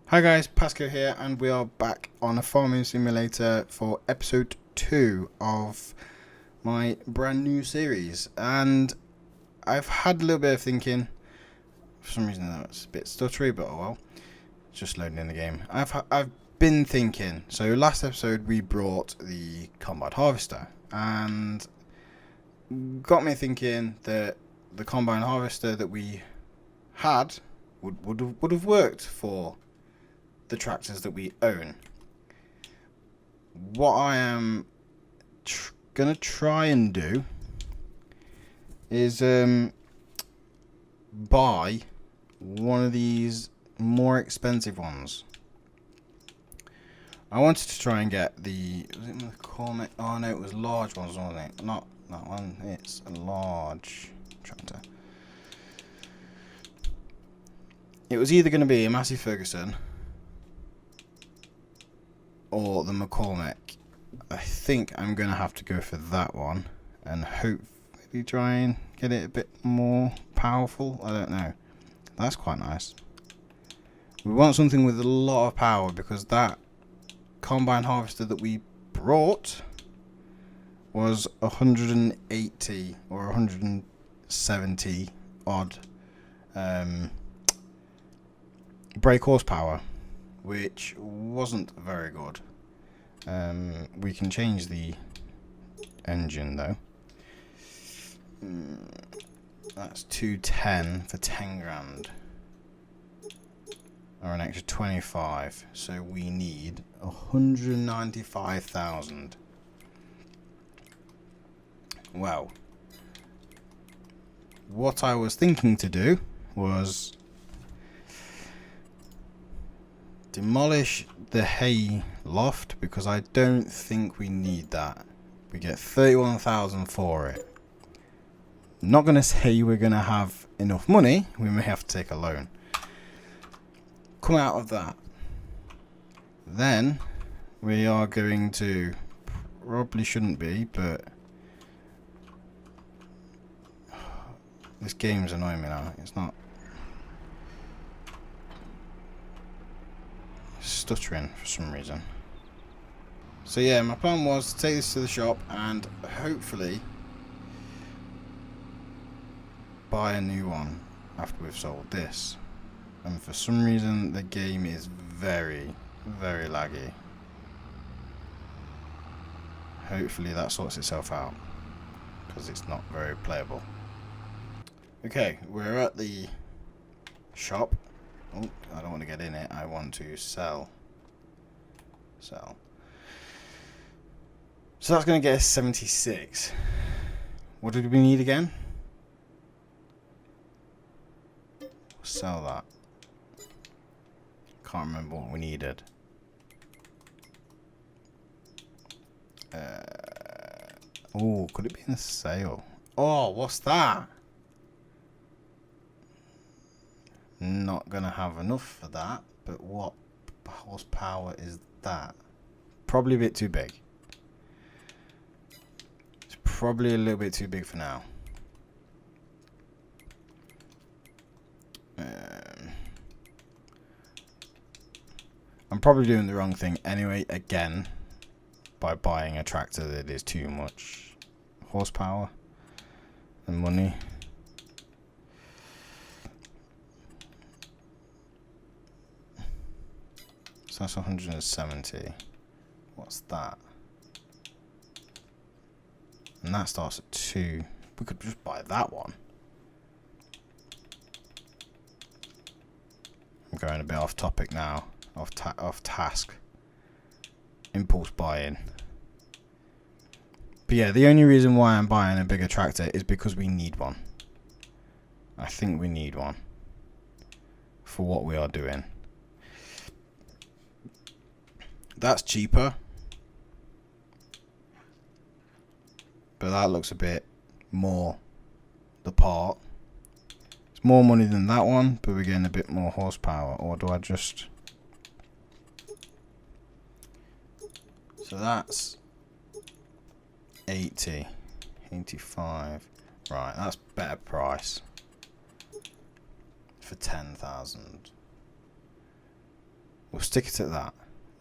Hi guys, Pasco here, and we are back on a farming simulator for episode 2 of my brand new series. And I've had a little bit of thinking. For some reason that's a bit stuttery, but oh well. It's just loading in the game. I've been thinking. So last episode we brought the combine harvester, and got me thinking that the combine harvester that we had would have worked for the tractors that we own. What I am gonna try and do is buy one of these more expensive ones. I wanted to try and get the, was it McCormick? Oh no, it was large ones, wasn't it? Not that one. It's a large tractor. It was either going to be a Massey Ferguson or the McCormick. I think I'm going to have to go for that one and hopefully try and get it a bit more powerful. I don't know. That's quite nice. We want something with a lot of power because that combine harvester that we brought was 180 or 170 odd brake horsepower, which wasn't very good. We can change the engine though. That's 210 for 10 grand, or an extra 25. So we need 195,000. Well, what I was thinking to do was demolish the hay loft, because I don't think we need that. We get 31,000 for it. Not going to say we're going to have enough money. We may have to take a loan. Come out of that. Then we are going to, probably shouldn't be, but this game's annoying me now. It's not stuttering for some reason. So yeah, my plan was to take this to the shop and hopefully buy a new one after we've sold this. And for some reason the game is very, very laggy. Hopefully that sorts itself out, because it's not very playable. Okay, we're at the shop. Oh, I don't want to get in it. I want to sell. So that's going to get us 76. What did we need again? Sell that. Can't remember what we needed. Oh, could it be in the sale? Oh, what's that? Not gonna have enough for that, but what horsepower is that? Probably a bit too big. It's probably a little bit too big for now. I'm probably doing the wrong thing anyway, again, by buying a tractor that is too much horsepower and money. So that's 170. What's that? And that starts at 2. We could just buy that one. I'm going a bit off topic now. Off task. Impulse buying. But yeah, the only reason why I'm buying a bigger tractor is because we need one. I think we need one for what we are doing. That's cheaper, but that looks a bit more the part. It's more money than that one, but we're getting a bit more horsepower. Or do I just... So that's 80, 85. Right, that's better price for 10,000. We'll stick it at that.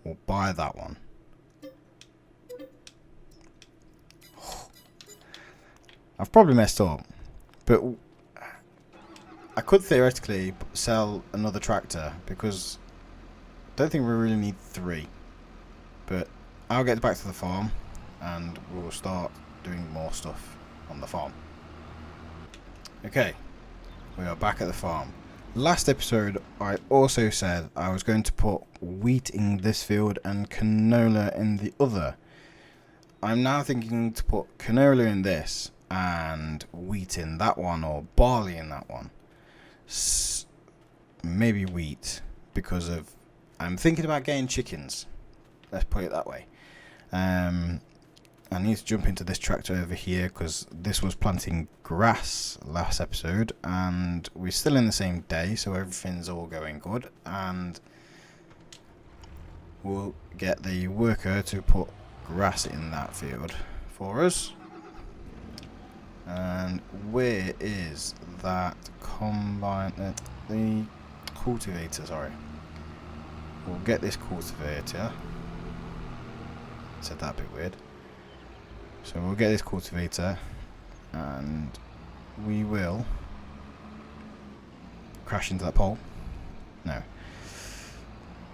We'll buy that one. I've probably messed up, but I could theoretically sell another tractor because I don't think we really need 3. But I'll get back to the farm and we'll start doing more stuff on the farm. Okay, we are back at the farm. Last episode I also said I was going to put wheat in this field and canola in the other. I'm now thinking to put canola in this and wheat in that one, or barley in that one. Maybe wheat, because of I'm thinking about getting chickens. Let's put it that way. I need to jump into this tractor over here because this was planting grass last episode, and we're still in the same day, so everything's all going good. And we'll get the worker to put grass in that field for us. And where is that combine? The cultivator, sorry. We'll get this cultivator. Said that a bit weird. So we'll get this cultivator and we will crash into that pole. No.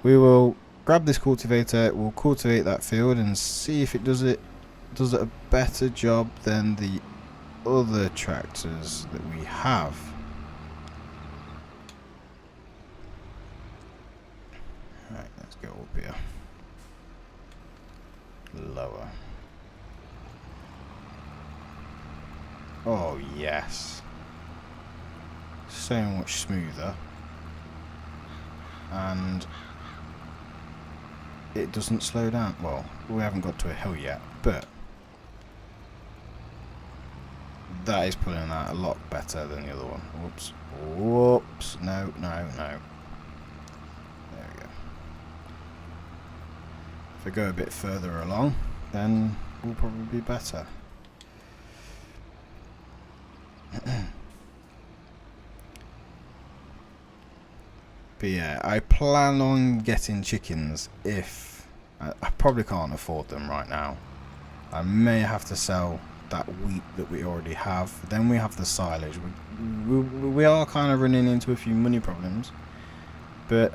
We will grab this cultivator, we'll cultivate that field and see if it does it a better job than the other tractors that we have. Right, let's go up here. Lower. Oh yes, so much smoother, and it doesn't slow down. Well, we haven't got to a hill yet, but that is pulling that a lot better than the other one. Whoops, whoops, no. There we go. If we go a bit further along, then we'll probably be better. But yeah, I plan on getting chickens if I probably can't afford them right now. I may have to sell that wheat that we already have. Then we have the silage. We are kind of running into a few money problems, but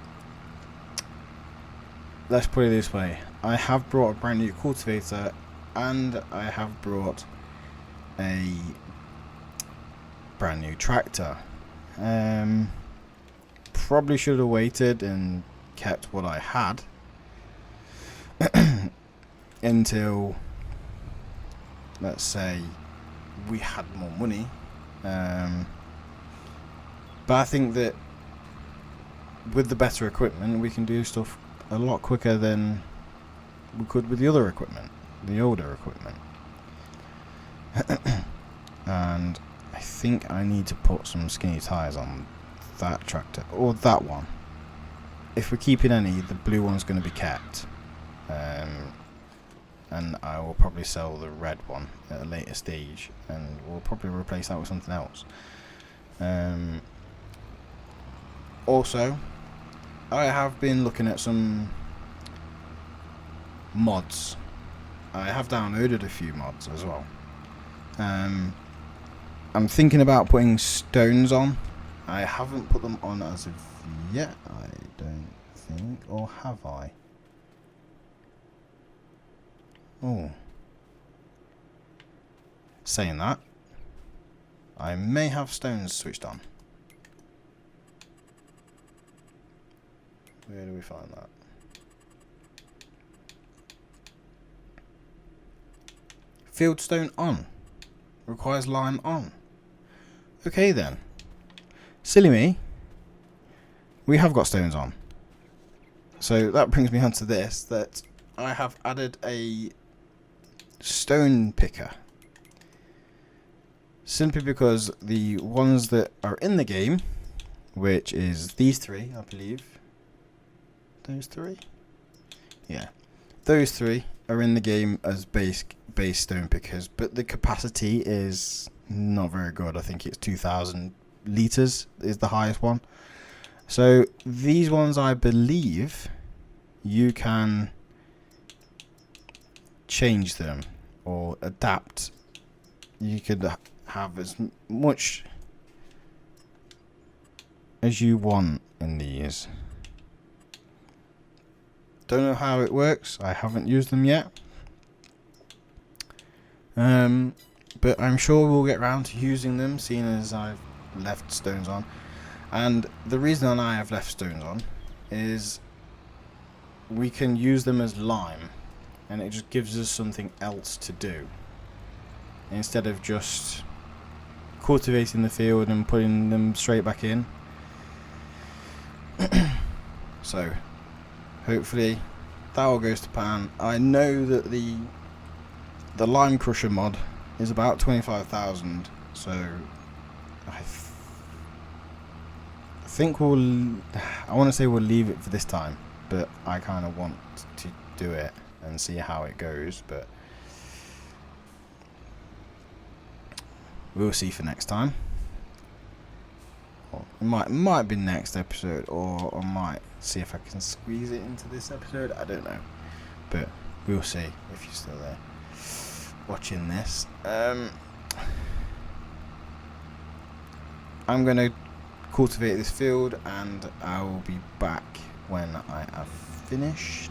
let's put it this way. I have brought a brand new cultivator and I have brought a brand new tractor. Probably should have waited and kept what I had until, let's say, we had more money. But I think that with the better equipment we can do stuff a lot quicker than we could with the other equipment, the older equipment. And I think I need to put some skinny tyres on that tractor, or that one. If we're keeping any, the blue one's going to be kept, and I will probably sell the red one at a later stage, and we'll probably replace that with something else. Also, I have been looking at some mods. I have downloaded a few mods as well. I'm thinking about putting stones on. I haven't put them on as of yet, I don't think, or have I? Oh. Saying that, I may have stones switched on. Where do we find that? Fieldstone on. Requires lime on. Okay then. Silly me. We have got stones on. So that brings me on to this, that I have added a stone picker. Simply because the ones that are in the game, which is these 3, I believe. Those 3? Yeah. Those 3 are in the game as base stone pickers, but the capacity is not very good. I think it's 2,000 litres is the highest one. So these ones, I believe, you can change them or adapt. You could have as much as you want in these. Don't know how it works. I haven't used them yet. But I'm sure we'll get around to using them, seeing as I've left stones on. And the reason I have left stones on is we can use them as lime, and it just gives us something else to do instead of just cultivating the field and putting them straight back in. So hopefully that all goes to plan. I know that the lime crusher mod is about 25,000, so I think I want to say we'll leave it for this time, but I kind of want to do it and see how it goes, but we'll see for next time. Or it might be next episode, or I might see if I can squeeze it into this episode. I don't know, but we'll see if you're still there watching this. I'm gonna cultivate this field, and I will be back when I have finished.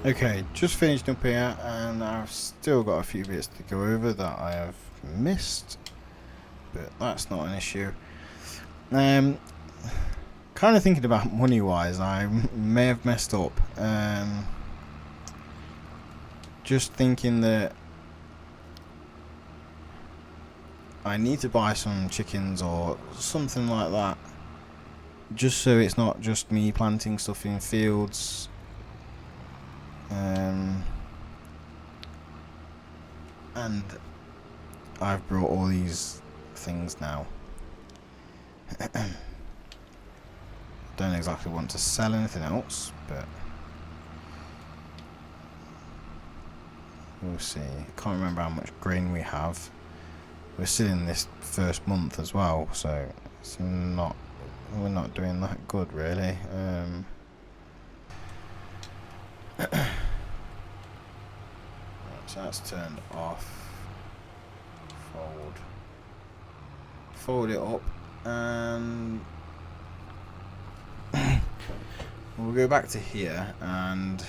Okay, just finished up here, and I've still got a few bits to go over that I have missed, but that's not an issue. Kind of thinking about money wise, I may have messed up. Just thinking that I need to buy some chickens or something like that, just so it's not just me planting stuff in fields. And I've brought all these things now. Don't exactly want to sell anything else, but we'll see. Can't remember how much grain we have. We're still in this first month as well, so we're not doing that good really. So that's turned off. Fold it up, and we'll go back to here, and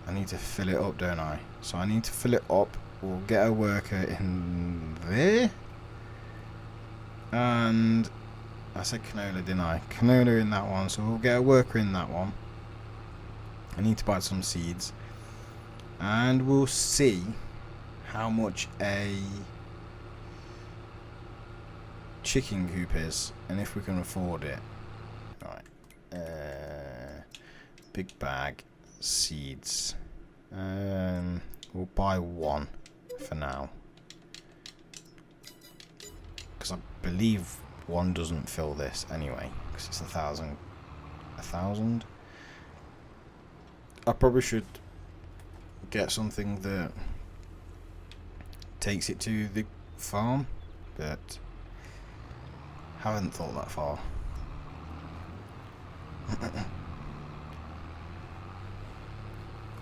I need to fill it up, don't I? So I need to fill it up. We'll get a worker in there, and I said canola, didn't I? Canola in that one, so we'll get a worker in that one. I need to buy some seeds, and we'll see how much a chicken coop is and if we can afford it. Right. Big bag. Seeds. We'll buy one for now. Because I believe one doesn't fill this anyway. Because it's 1,000. 1,000? I probably should get something that takes it to the farm, but haven't thought that far.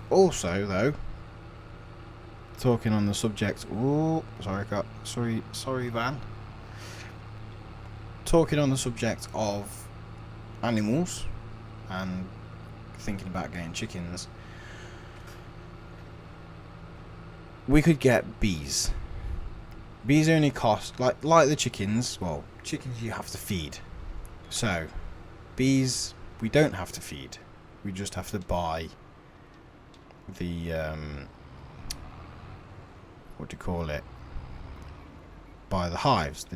Also, though, talking on the subject. Oh, sorry, Van. Talking on the subject of animals and thinking about getting chickens. We could get bees. Bees only cost like the chickens. Well, chickens you have to feed. So, bees we don't have to feed. We just have to buy the what do you call it? Buy the hives, the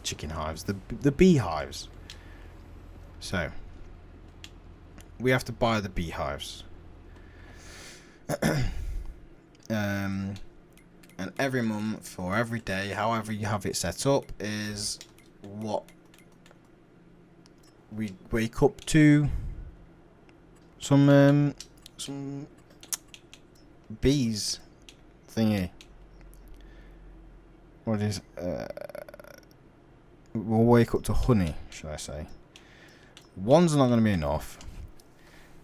chicken hives, the beehives. So we have to buy the beehives. And every month or every day, however you have it set up, is what we wake up to. Some bees thingy. What is? We'll wake up to honey, should I say? One's not going to be enough.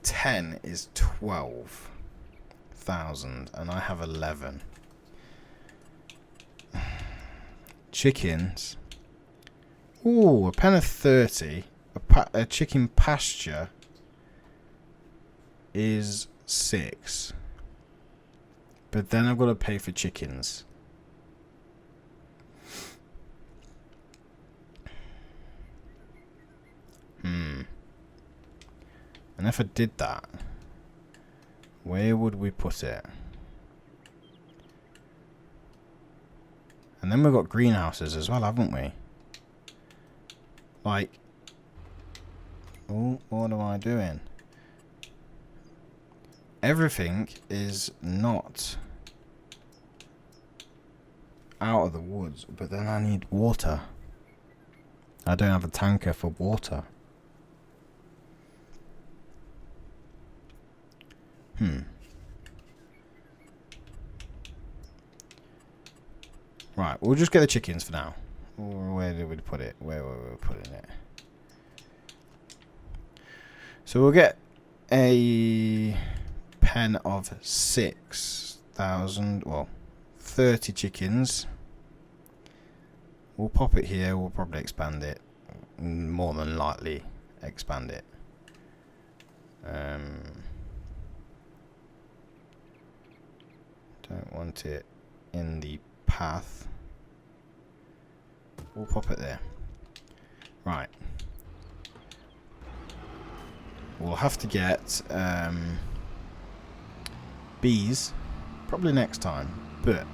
10 is 12,000, and I have 11. Chickens. Ooh, a pen of 30. A chicken pasture is 6. But then I've got to pay for chickens. And if I did that, where would we put it? And then we've got greenhouses as well, haven't we? Like, oh, what am I doing? Everything is not out of the woods, but then I need water. I don't have a tanker for water. Right, we'll just get the chickens for now. Where did we put it? Where were we putting it? So we'll get a pen of 6,000, well, 30 chickens. We'll pop it here. We'll probably expand it. More than likely expand it. Don't want it in the path. We'll pop it there. Right. We'll have to get bees probably next time, but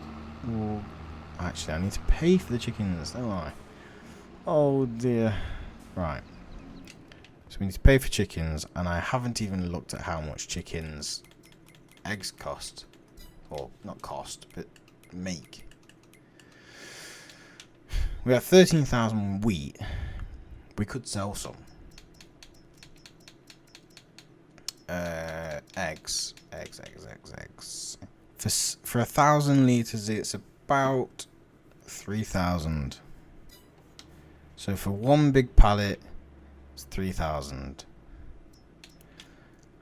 actually I need to pay for the chickens, don't I? Oh dear. Right. So we need to pay for chickens, and I haven't even looked at how much chickens eggs cost. Or not cost, but make. We have 13,000 wheat. We could sell some. Eggs. For 1,000 litres, it's about 3,000. So for one big pallet, it's 3,000.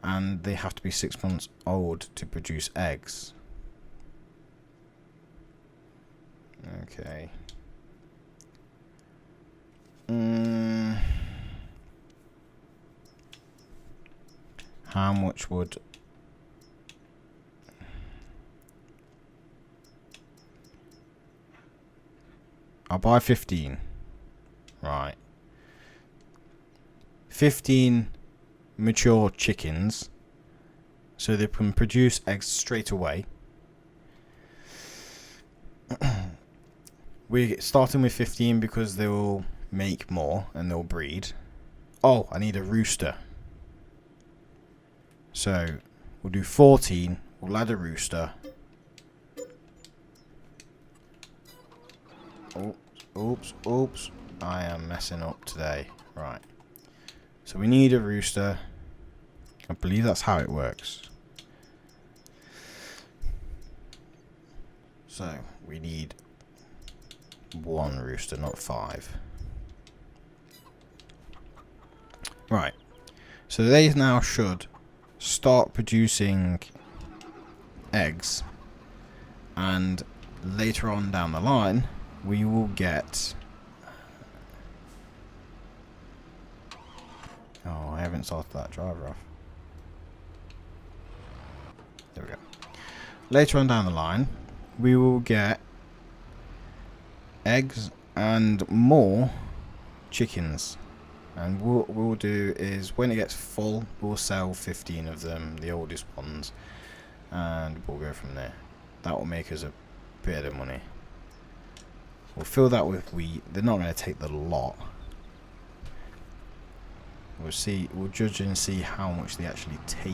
And they have to be 6 months old to produce eggs. Okay. How much would... I'll buy 15. Right. 15 mature chickens, so they can produce eggs straight away. we're starting with 15 because they will make more and they'll breed. Oh, I need a rooster. So we'll do 14. We'll add a rooster. Oops. I am messing up today. Right. So we need a rooster. I believe that's how it works. So we need 1 rooster, not 5. Right. So they now should start producing eggs, and later on down the line we will get... Oh, I haven't started that driver off. There we go. Later on down the line we will get eggs and more chickens. And what we'll do is, when it gets full, we'll sell 15 of them, the oldest ones, and we'll go from there. That will make us a bit of money. We'll fill that with wheat. They're not going to take the lot. We'll see. We'll judge and see how much they actually take,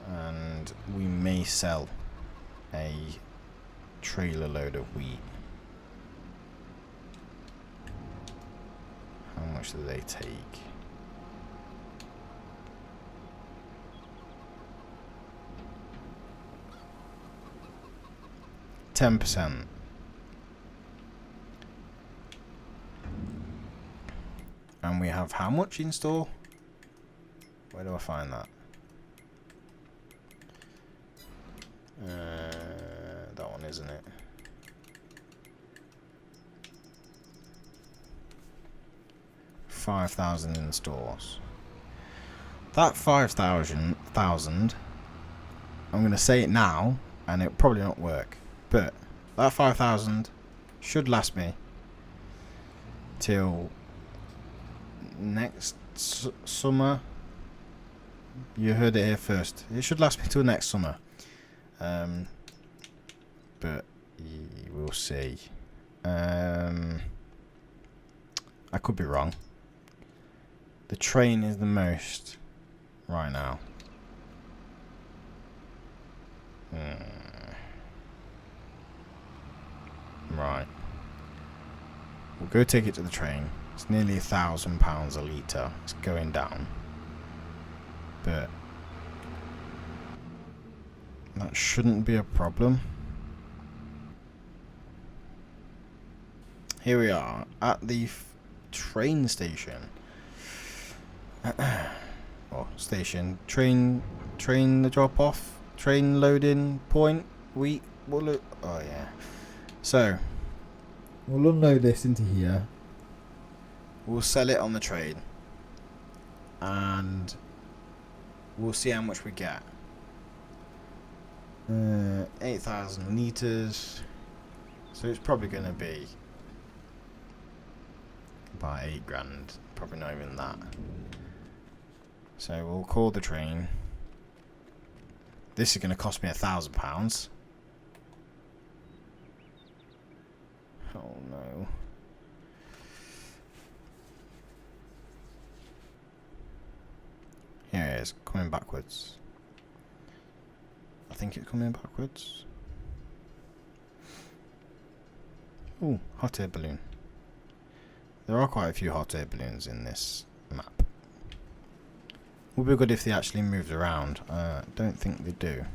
and we may sell a trailer load of wheat. How much do they take? %. And we have how much in store? Where do I find that? That one, isn't it? $5,000 in stores. That 5,000, I'm going to say it now, and it'll probably not work, but that 5,000 should last me till next summer. You heard it here first. It should last me till next summer, but we'll see. I could be wrong. The train is the most right now. Right. We'll go take it to the train. It's nearly £1,000 a litre. It's going down. But that shouldn't be a problem. Here we are at the train station. Or station. Train the drop off. Train loading point. Oh yeah. So we'll unload this into here. We'll sell it on the train, and we'll see how much we get. 8,000 litres. So it's probably going to be about 8 grand. Probably not even that. So we'll call the train. This is going to cost me £1,000. Oh no. Here it is, coming backwards. I think it's coming backwards. Ooh, hot air balloon. There are quite a few hot air balloons in this map. Would be good if they actually moved around. Don't think they do,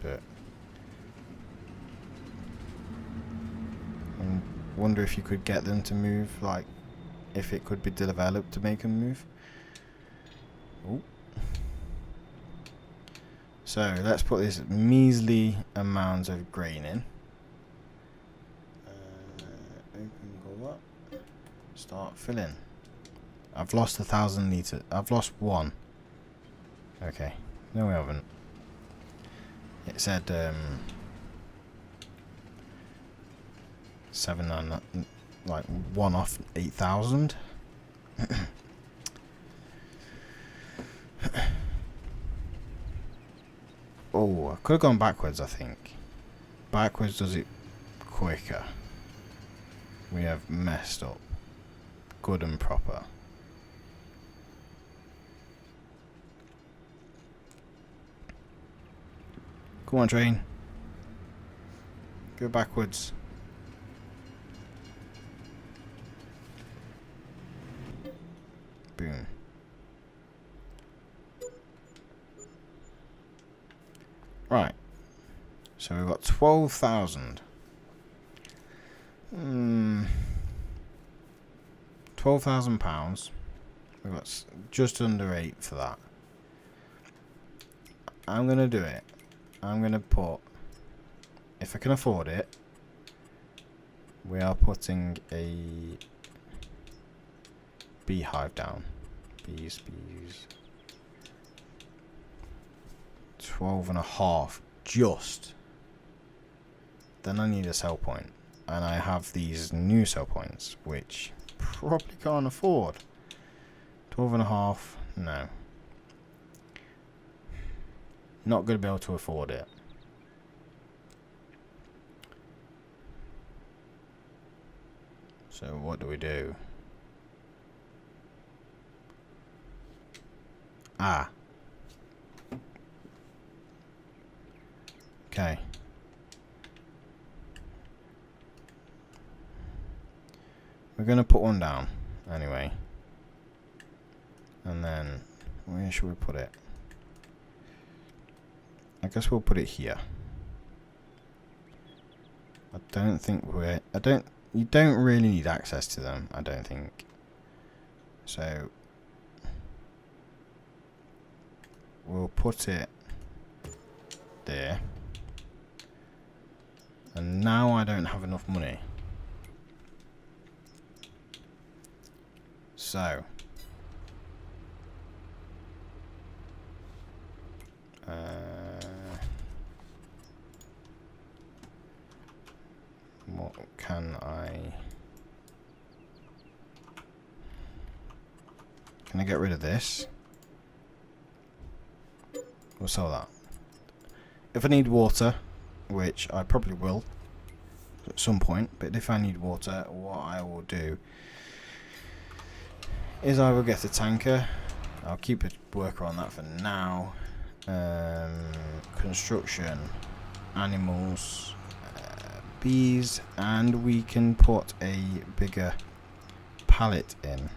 but I wonder if you could get them to move, like if it could be developed to make them move. Ooh. So let's put this measly amount of grain in. Open, go up. Start filling. I've lost 1,000 litres. I've lost 1. Okay. No, we haven't. It said 7 and like 1 off 8,000. Oh, I could have gone backwards, I think. Backwards does it quicker. We have messed up. Good and proper. Come on, train. Go backwards. Boom. Right. So we've got 12,000. £12,000. We've got just under 8 for that. I'm gonna do it. I'm gonna put, if I can afford it, we are putting a beehive down. Bees. 12.5 just. Then I need a sell point, and I have these new sell points which probably can't afford. 12.5, no. Not going to be able to afford it. So what do we do? Okay. We're going to put one down anyway. And then where should we put it? I guess we'll put it here. I don't think you don't really need access to them, I don't think. So we'll put it there. And now I don't have enough money. So what can I get rid of this? We'll sell that. If I need water, which I probably will at some point, but if I need water, what I will do is I will get a tanker. I'll keep a worker on that for now. Construction, animals, bees, and we can put a bigger pallet in.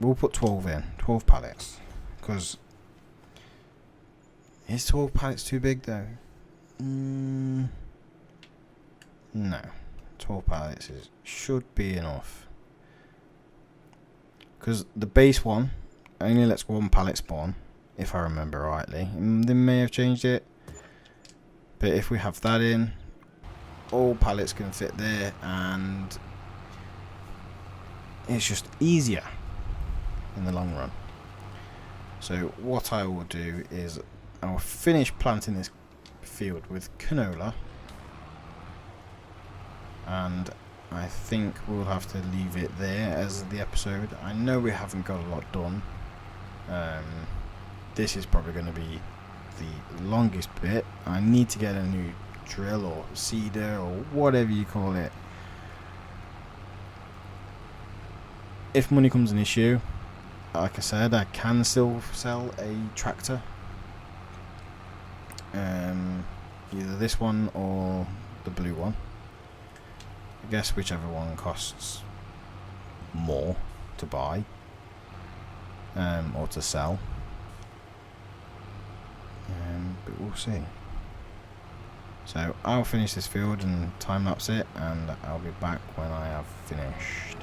We'll put 12 in, 12 pallets, because is 12 pallets too big though? No, 12 pallets should be enough, because the base one only lets one pallet spawn, if I remember rightly. They may have changed it, but if we have that in, all pallets can fit there, and it's just easier in the long run. So what I will do is I will finish planting this field with canola, and I think we'll have to leave it there as the episode. I know we haven't got a lot done. This is probably going to be the longest bit. I need to get a new drill or seeder or whatever you call it. If money comes an issue, like I said, I can still sell a tractor. Either this one or the blue one. I guess whichever one costs more to buy or to sell. But we'll see. So I'll finish this field and time lapse it, and I'll be back when I have finished.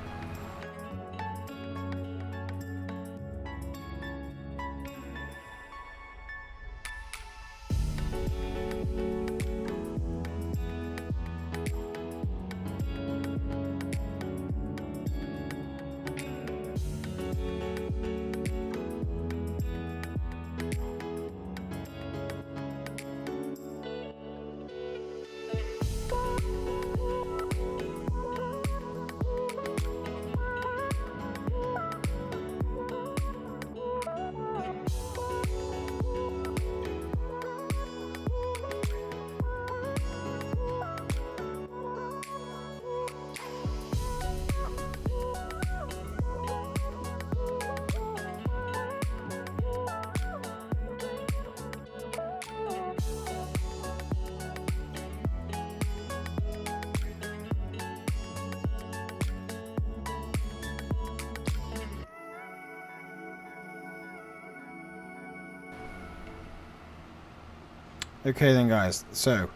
Okay then guys, so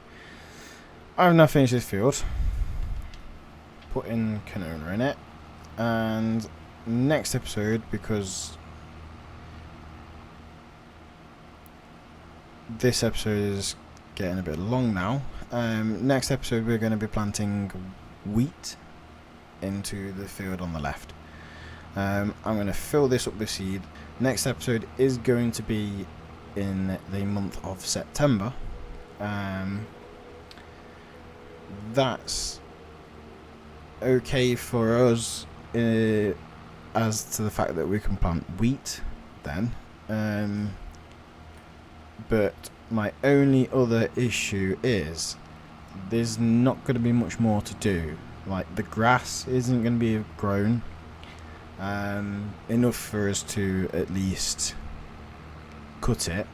I've now finished this field, put in canola in it, and next episode, because this episode is getting a bit long now, next episode we're going to be planting wheat into the field on the left. I'm going to fill this up with seed. Next episode is going to be in the month of September. That's okay for us as to the fact that we can plant wheat then. But my only other issue is there's not going to be much more to do. Like, the grass isn't going to be grown enough for us to at least cut it.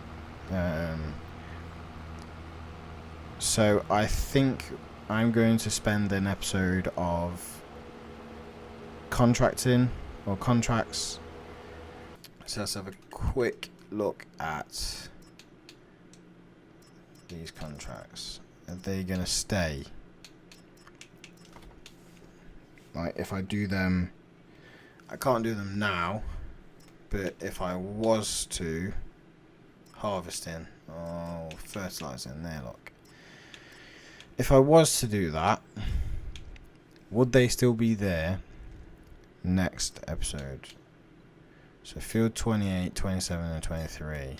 So I think I'm going to spend an episode of contracting or contracts. So let's have a quick look at these contracts. Are they going to stay? Like, if I do them, I can't do them now, but if I was to harvesting, fertilizing, there, look. If I was to do that, would they still be there next episode? So field 28, 27 and 23.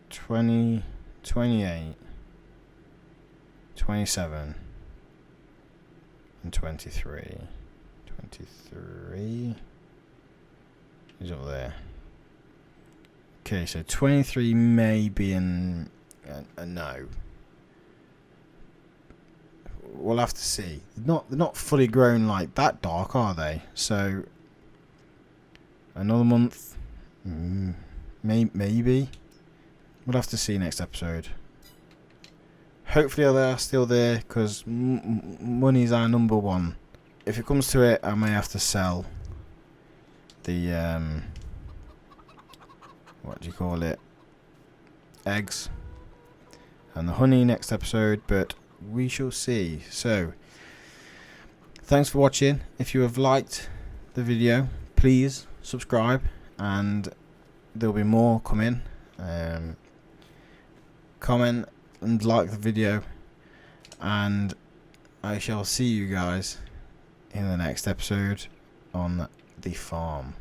20, 28, 27 and 23. 23 is up there. Okay, so 23 may be a no. We'll have to see. They're not fully grown like that dark, are they? So another month, maybe. We'll have to see next episode. Hopefully they are still there, because money's our number one. If it comes to it, I may have to sell the what do you call it, eggs and the honey next episode, but we shall see. So thanks for watching. If you have liked the video, please subscribe, and there'll be more coming. Comment and like the video, and I shall see you guys in the next episode on the farm.